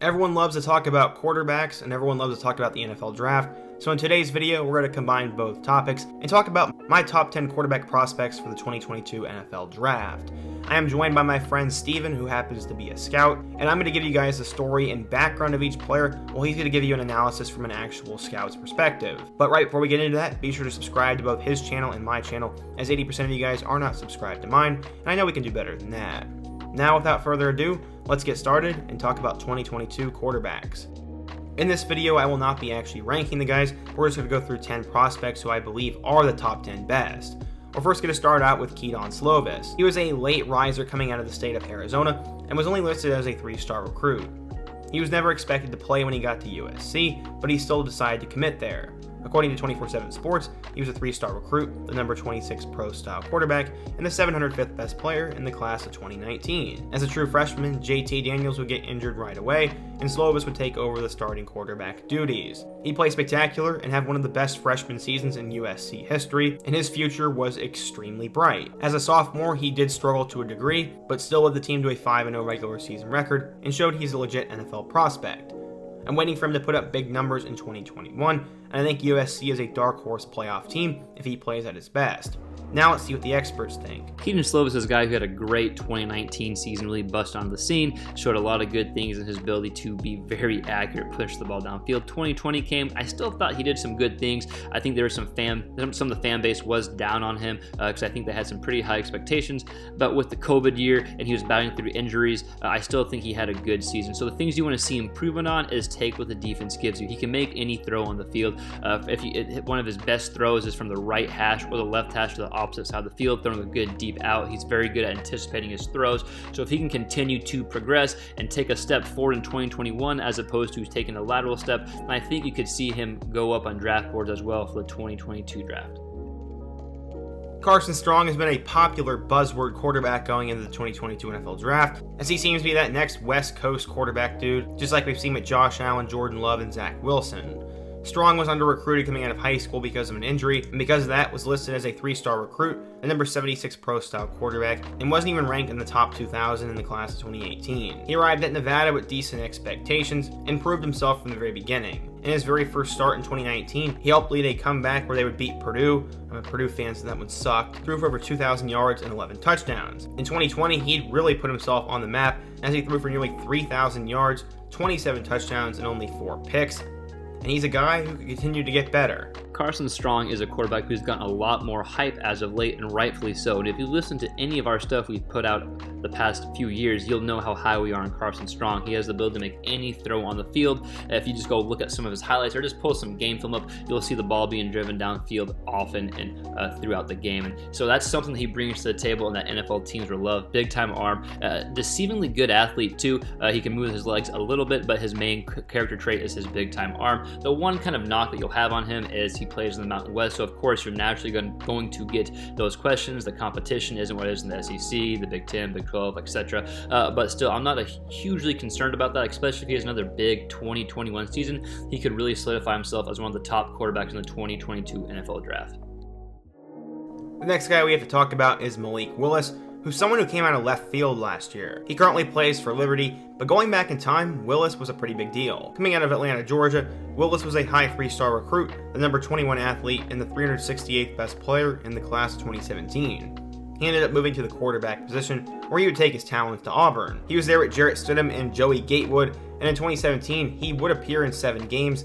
Everyone loves to talk about quarterbacks and everyone loves to talk about the NFL draft. So in today's video, we're going to combine both topics and talk about my top 10 quarterback prospects for the 2022 NFL draft. I am joined by my friend Steven, who happens to be a scout, and I'm going to give you guys the story and background of each player, while he's going to give you an analysis from an actual scout's perspective. But right before we get into that, be sure to subscribe to both his channel and my channel, as 80% of you guys are not subscribed to mine, and I know we can do better than that. Now, without further ado, let's get started and talk about 2022 quarterbacks. In this video, I will not be actually ranking the guys. We're just going to go through 10 prospects who I believe are the top 10 best. We're first going to start out with Keydon Slobus. He was a late riser coming out of the state of Arizona and was only listed as a 3-star recruit. He was never expected to play when he got to USC, but he still decided to commit there. According to 24/7 Sports, he was a 3-star recruit, the number 26 pro-style quarterback, and the 705th best player in the class of 2019. As a true freshman, JT Daniels would get injured right away, and Slobus would take over the starting quarterback duties. He played spectacular and had one of the best freshman seasons in USC history, and his future was extremely bright. As a sophomore, he did struggle to a degree, but still led the team to a 5-0 regular season record, and showed he's a legit NFL prospect. I'm waiting for him to put up big numbers in 2021, and I think USC is a dark horse playoff team if he plays at his best. Now let's see what the experts think. Keydon Slobus is a guy who had a great 2019 season, really busted onto the scene, showed a lot of good things in his ability to be very accurate, push the ball downfield. 2020 came, I still thought he did some good things. I think there was some of the fan base was down on him because I think they had some pretty high expectations, but with the COVID year and he was battling through injuries, I still think he had a good season. So the things you want to see improvement on is take what the defense gives you. He can make any throw on the field. One of his best throws is from the right hash or the left hash to the opposite side of the field, throwing a good deep out. He's very good at anticipating his throws. So if he can continue to progress and take a step forward in 2021 as opposed to taking a lateral step, I think you could see him go up on draft boards as well for the 2022 draft. Carson Strong has been a popular buzzword quarterback going into the 2022 NFL Draft, as he seems to be that next West Coast quarterback dude, just like we've seen with Josh Allen, Jordan Love, and Zach Wilson. Strong was under-recruited coming out of high school because of an injury, and because of that was listed as a 3-star recruit, the number 76 pro-style quarterback, and wasn't even ranked in the top 2,000 in the class of 2018. He arrived at Nevada with decent expectations and proved himself from the very beginning. In his very first start in 2019, he helped lead a comeback where they would beat Purdue. I'm a Purdue fan, so that one sucked. Threw for over 2,000 yards and 11 touchdowns. In 2020, he'd really put himself on the map as he threw for nearly 3,000 yards, 27 touchdowns, and only 4 picks. And he's a guy who could continue to get better. Carson Strong is a quarterback who's gotten a lot more hype as of late, and rightfully so. And if you listen to any of our stuff we've put out the past few years, you'll know how high we are on Carson Strong. He has the ability to make any throw on the field. If you just go look at some of his highlights or just pull some game film up, you'll see the ball being driven downfield often and throughout the game. And so that's something that he brings to the table and that NFL teams will love. Big time arm, deceivingly good athlete too. He can move his legs a little bit, but his main character trait is his big time arm. The one kind of knock that you'll have on him is he plays in the Mountain West, so of course you're naturally going to get those questions. The competition isn't what it is in the SEC, the Big 10, Big 12, etc. But still, I'm not hugely concerned about that, especially if he has another big 2021 season. He could really solidify himself as one of the top quarterbacks in the 2022 NFL Draft. The next guy we have to talk about is Malik Willis, who's someone who came out of left field last year. He currently plays for Liberty, but going back in time, Willis was a pretty big deal. Coming out of Atlanta, Georgia, Willis was a high 3-star recruit, the number 21 athlete, and the 368th best player in the class of 2017. He ended up moving to the quarterback position, where he would take his talents to Auburn. He was there with Jarrett Stidham and Joey Gatewood, and in 2017, he would appear in 7 games,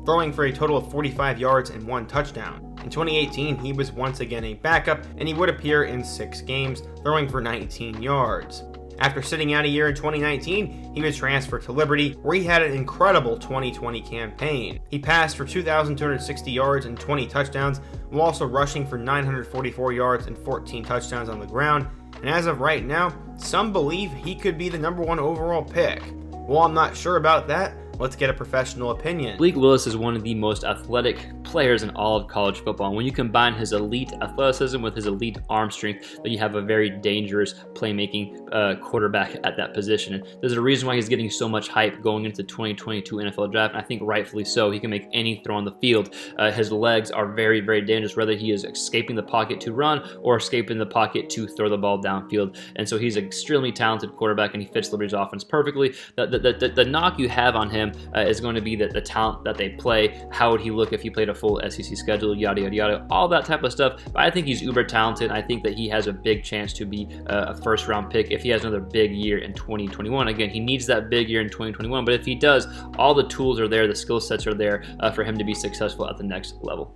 throwing for a total of 45 yards and 1 touchdown. In 2018, he was once again a backup, and he would appear in 6 games, throwing for 19 yards. After sitting out a year in 2019, he was transferred to Liberty, where he had an incredible 2020 campaign. He passed for 2,260 yards and 20 touchdowns, while also rushing for 944 yards and 14 touchdowns on the ground, and as of right now, some believe he could be the number 1 overall pick. While I'm not sure about that, Let's get a professional opinion. Willis is one of the most athletic players in all of college football. And when you combine his elite athleticism with his elite arm strength, then you have a very dangerous playmaking quarterback at that position. And there's a reason why he's getting so much hype going into the 2022 NFL draft, and I think rightfully so. He can make any throw on the field. His legs are very, very dangerous, whether he is escaping the pocket to run or escaping the pocket to throw the ball downfield. And so he's an extremely talented quarterback, and he fits Liberty's offense perfectly. The knock you have on him is going to be the talent that they play. How would he look if he played a full SEC schedule, yada, yada, yada, all that type of stuff. But I think he's uber talented. I think that he has a big chance to be a first-round pick if he has another big year in 2021. Again, he needs that big year in 2021, but if he does, all the tools are there, the skill sets are there for him to be successful at the next level.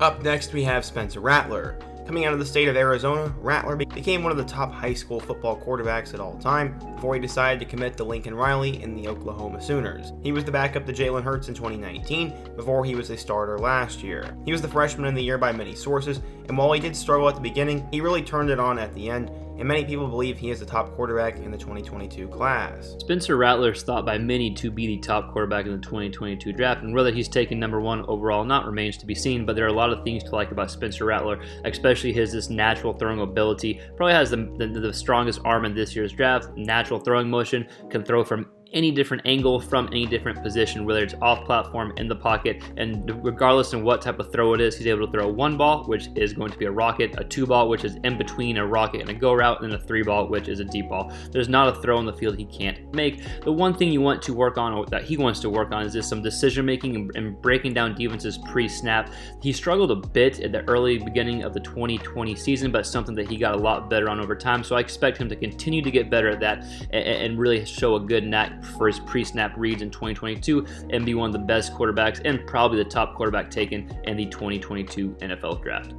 Up next, we have Spencer Rattler. Coming out of the state of Arizona, Rattler became one of the top high school football quarterbacks at all time before he decided to commit to Lincoln Riley in the Oklahoma Sooners. He was the backup to Jalen Hurts in 2019 before he was a starter last year. He was the freshman of the year by many sources, and while he did struggle at the beginning, he really turned it on at the end, and many people believe he is the top quarterback in the 2022 class. Spencer Rattler is thought by many to be the top quarterback in the 2022 draft, and whether he's taken number one overall or not remains to be seen, but there are a lot of things to like about Spencer Rattler, especially his natural throwing ability. Probably has the strongest arm in this year's draft, natural throwing motion, can throw from any different angle from any different position, whether it's off platform, in the pocket, and regardless of what type of throw it is, he's able to throw a 1 ball, which is going to be a rocket, a 2 ball, which is in between a rocket and a go route, and a 3 ball, which is a deep ball. There's not a throw on the field he can't make. The one thing you want to work on, or that he wants to work on, is just some decision making and breaking down defenses pre-snap. He struggled a bit at the early beginning of the 2020 season, but something that he got a lot better on over time, so I expect him to continue to get better at that and really show a good knack for his pre-snap reads in 2022 and be one of the best quarterbacks and probably the top quarterback taken in the 2022 NFL draft.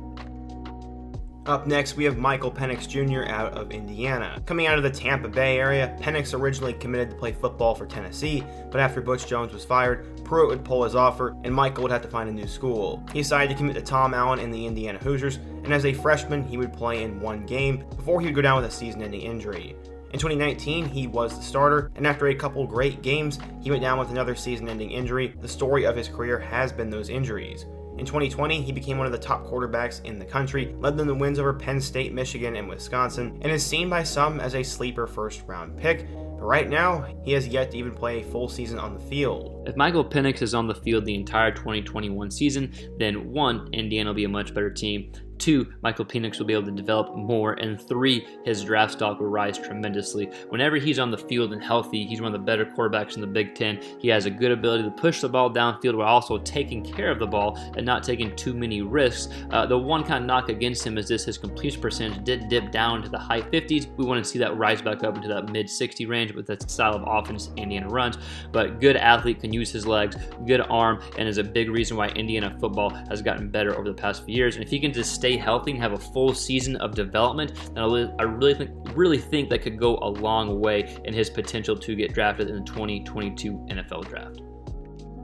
Up next, we have Michael Penix Jr. out of Indiana. Coming out of the Tampa Bay area, Penix originally committed to play football for Tennessee, but after Butch Jones was fired, Pruitt would pull his offer, and Michael would have to find a new school. He decided to commit to Tom Allen in the Indiana Hoosiers, and as a freshman, he would play in 1 game before he would go down with a season-ending injury. In 2019, he was the starter, and after a couple great games, he went down with another season-ending injury. The story of his career has been those injuries. In 2020, he became one of the top quarterbacks in the country, led them to wins over Penn State, Michigan, and Wisconsin, and is seen by some as a sleeper first-round pick. But right now, he has yet to even play a full season on the field. If Michael Penix is on the field the entire 2021 season, then 1, Indiana will be a much better team. 2, Michael Penix will be able to develop more, and 3, his draft stock will rise tremendously. Whenever he's on the field and healthy, he's one of the better quarterbacks in the Big Ten. He has a good ability to push the ball downfield while also taking care of the ball and not taking too many risks. The one kind of knock against him is his completion percentage did dip down to the high 50s. We want to see that rise back up into that mid 60 range with the style of offense Indiana runs. But good athlete, can use his legs, good arm, and is a big reason why Indiana football has gotten better over the past few years. And if he can just stay healthy and have a full season of development, then I really think that could go a long way in his potential to get drafted in the 2022 NFL draft.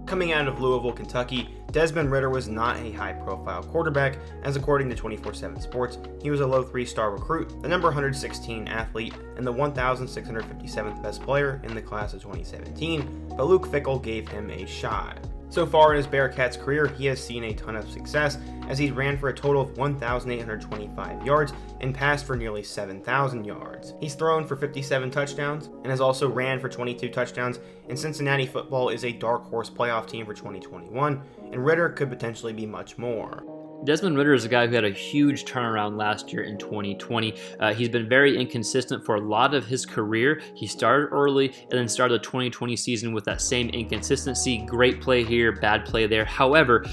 Coming out of Louisville, Kentucky, Desmond Ritter was not a high-profile quarterback, as according to 24/7 Sports, he was a low 3-star recruit, the number 116 athlete, and the 1,657th best player in the class of 2017, but Luke Fickell gave him a shot. So far in his Bearcats career, he has seen a ton of success, as he's ran for a total of 1,825 yards and passed for nearly 7,000 yards. He's thrown for 57 touchdowns and has also ran for 22 touchdowns, and Cincinnati football is a dark horse playoff team for 2021, and Ritter could potentially be much more. Desmond Ritter is a guy who had a huge turnaround last year in 2020. He's been very inconsistent for a lot of his career. He started early and then started the 2020 season with that same inconsistency. Great play here, bad play there. However,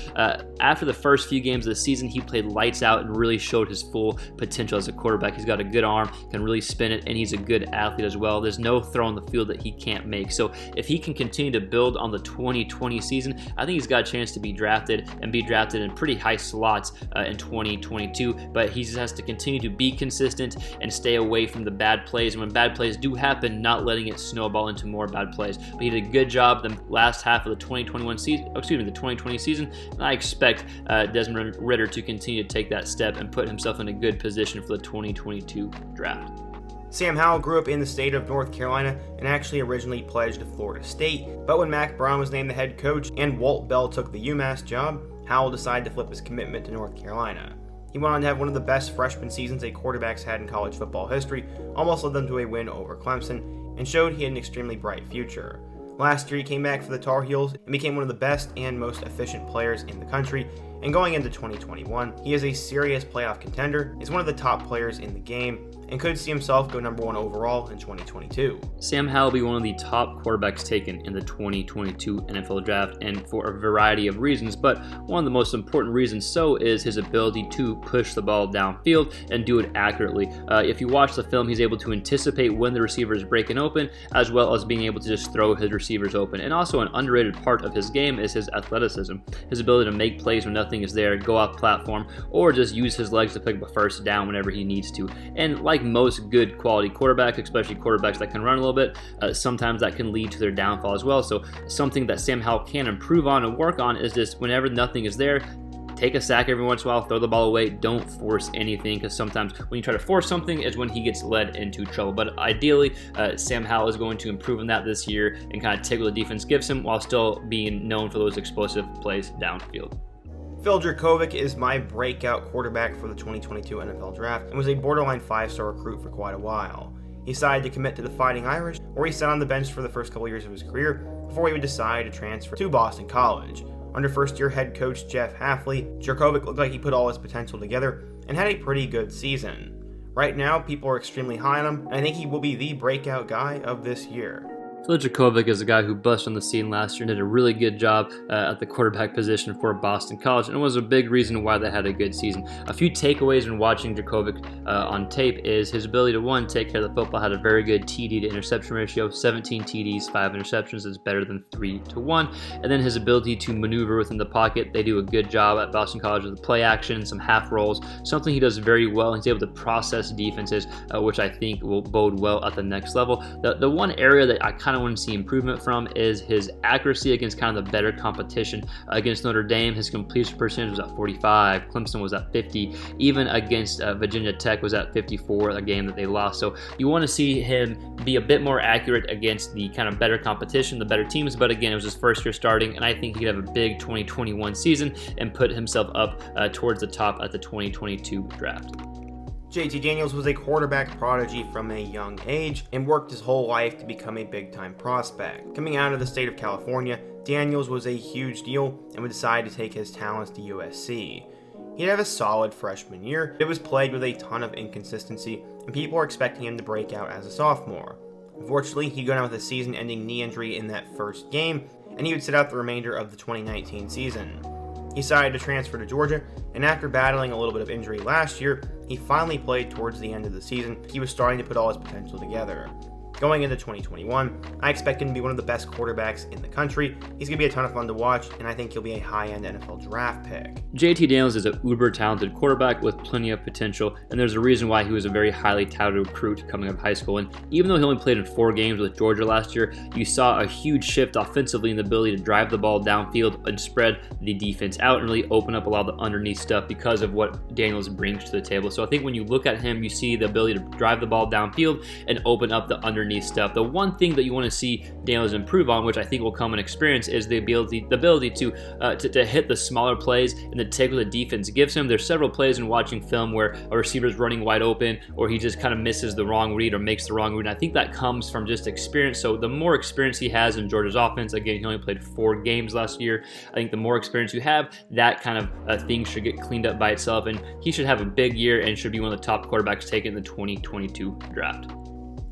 after the first few games of the season, he played lights out and really showed his full potential as a quarterback. He's got a good arm, can really spin it, and he's a good athlete as well. There's no throw on the field that he can't make. So if he can continue to build on the 2020 season, I think he's got a chance to be drafted and be drafted in pretty high slots in 2022, but he just has to continue to be consistent and stay away from the bad plays, and when bad plays do happen, not letting it snowball into more bad plays. But he did a good job the last half of the 2020 season, and I expect Desmond Ritter to continue to take that step and put himself in a good position for the 2022 draft. Sam Howell grew up in the state of North Carolina and actually originally pledged to Florida State, but when Mack Brown was named the head coach and Walt Bell took the UMass job, Howell decided to flip his commitment to North Carolina. He went on to have one of the best freshman seasons a quarterback's had in college football history, almost led them to a win over Clemson, and showed he had an extremely bright future. Last year he came back for the Tar Heels and became one of the best and most efficient players in the country, and going into 2021, he is a serious playoff contender, is one of the top players in the game, and could see himself go number 1 overall in 2022. Sam Howell will be one of the top quarterbacks taken in the 2022 NFL Draft, and for a variety of reasons, but one of the most important reasons so is his ability to push the ball downfield and do it accurately. If you watch the film, he's able to anticipate when the receiver is breaking open, as well as being able to just throw his receivers open. And also an underrated part of his game is his athleticism, his ability to make plays when nothing is there, go off platform, or just use his legs to pick up a first down whenever he needs to. And like most good quality quarterbacks, especially quarterbacks that can run a little bit, sometimes that can lead to their downfall as well. So something that Sam Howell can improve on and work on is just whenever nothing is there, take a sack every once in a while, throw the ball away, don't force anything, because sometimes when you try to force something is when he gets led into trouble. But ideally, Sam Howell is going to improve on that this year and kind of take what the defense gives him while still being known for those explosive plays downfield. Phil Jacobic is my breakout quarterback for the 2022 NFL Draft and was a borderline 5-star recruit for quite a while. He decided to commit to the Fighting Irish, where he sat on the bench for the first couple years of his career before he would decide to transfer to Boston College. Under first-year head coach Jeff Hafley, Jacobic looked like he put all his potential together and had a pretty good season. Right now, people are extremely high on him, and I think he will be the breakout guy of this year. Phil Jacobic is a guy who busted on the scene last year and did a really good job at the quarterback position for Boston College, and was a big reason why they had a good season. A few takeaways when watching Jacobic on tape is his ability to, one, take care of the football, had a very good TD to interception ratio, 17 TDs, 5 interceptions is better than 3-1, and then his ability to maneuver within the pocket. They do a good job at Boston College with the play action, some half rolls, something he does very well. He's able to process defenses, which I think will bode well at the next level. The one area that I kind of want to see improvement from is his accuracy against kind of the better competition. Against Notre Dame, his completion percentage was at 45, Clemson was at 50, even against Virginia Tech was at 54, a game that they lost. So you want to see him be a bit more accurate against the kind of better competition, the better teams, but again, it was his first year starting, and I think he could have a big 2021 season and put himself up towards the top at the 2022 draft. JT Daniels was a quarterback prodigy from a young age and worked his whole life to become a big-time prospect. Coming out of the state of California, Daniels was a huge deal and would decide to take his talents to USC. He'd have a solid freshman year, but it was plagued with a ton of inconsistency, and people were expecting him to break out as a sophomore. Unfortunately, he'd go down with a season-ending knee injury in that first game, and he would sit out the remainder of the 2019 season. He decided to transfer to Georgia, and after battling a little bit of injury last year, he finally played towards the end of the season. He was starting to put all his potential together. Going into 2021, I expect him to be one of the best quarterbacks in the country. He's going to be a ton of fun to watch, and I think he'll be a high-end NFL draft pick. JT Daniels is an uber-talented quarterback with plenty of potential, and there's a reason why he was a very highly touted recruit coming out of high school. And even though he only played in 4 games with Georgia last year, you saw a huge shift offensively in the ability to drive the ball downfield and spread the defense out and really open up a lot of the underneath stuff because of what Daniels brings to the table. So I think when you look at him, you see the ability to drive the ball downfield and open up the underneath stuff. The one thing that you want to see Daniels improve on, which I think will come in experience, is the ability to hit the smaller plays and to take what the defense gives him. There's several plays in watching film where a receiver's running wide open, or he just kind of misses the wrong read or makes the wrong read. And I think that comes from just experience. So the more experience he has in Georgia's offense, again, he only played 4 games last year. I think the more experience you have, that kind of thing should get cleaned up by itself, and he should have a big year and should be one of the top quarterbacks taken in the 2022 draft.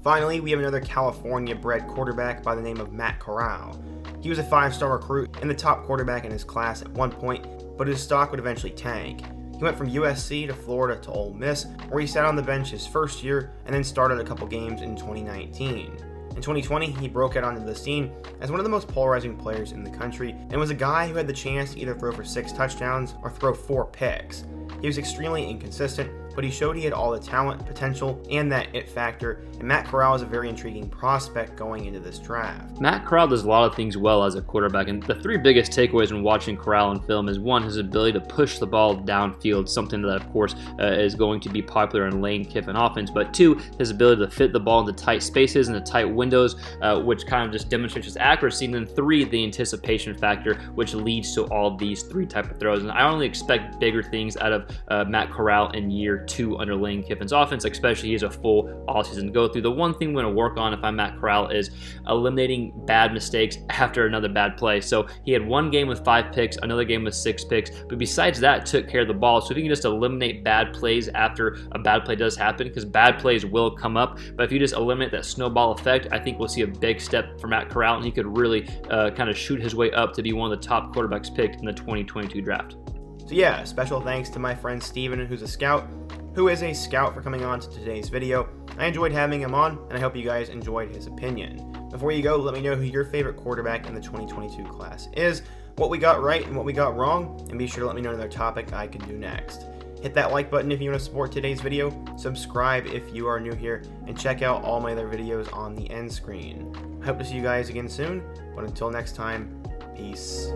Finally, we have another California-bred quarterback by the name of Matt Corral. He was a 5-star recruit and the top quarterback in his class at one point, but his stock would eventually tank. He went from USC to Florida to Ole Miss, where he sat on the bench his first year and then started a couple games in 2019. In 2020, he broke out onto the scene as one of the most polarizing players in the country and was a guy who had the chance to either throw for 6 touchdowns or throw 4 picks. He was extremely inconsistent, but he showed he had all the talent, potential, and that it factor, and Matt Corral is a very intriguing prospect going into this draft. Matt Corral does a lot of things well as a quarterback, and the three biggest takeaways when watching Corral on film is one, his ability to push the ball downfield, something that of course is going to be popular in Lane Kiffin offense, but two, his ability to fit the ball into tight spaces and the tight windows, which kind of just demonstrates his accuracy, and then three, the anticipation factor, which leads to all these three type of throws. And I only expect bigger things out of Matt Corral in year 2 under Lane Kiffin's offense, especially he has a full offseason to go through. The one thing I'm going to work on if I'm Matt Corral is eliminating bad mistakes after another bad play. So he had one game with 5 picks, another game with 6 picks, but besides that, took care of the ball. So if you can just eliminate bad plays after a bad play does happen, because bad plays will come up, but if you just eliminate that snowball effect, I think we'll see a big step for Matt Corral, and he could really kind of shoot his way up to be one of the top quarterbacks picked in the 2022 draft. So yeah, special thanks to my friend Steven, who is a scout for coming on to today's video. I enjoyed having him on, and I hope you guys enjoyed his opinion. Before you go, let me know who your favorite quarterback in the 2022 class is, what we got right and what we got wrong, and be sure to let me know another topic I can do next. Hit that like button if you want to support today's video, subscribe if you are new here, and check out all my other videos on the end screen. I hope to see you guys again soon, but until next time, peace.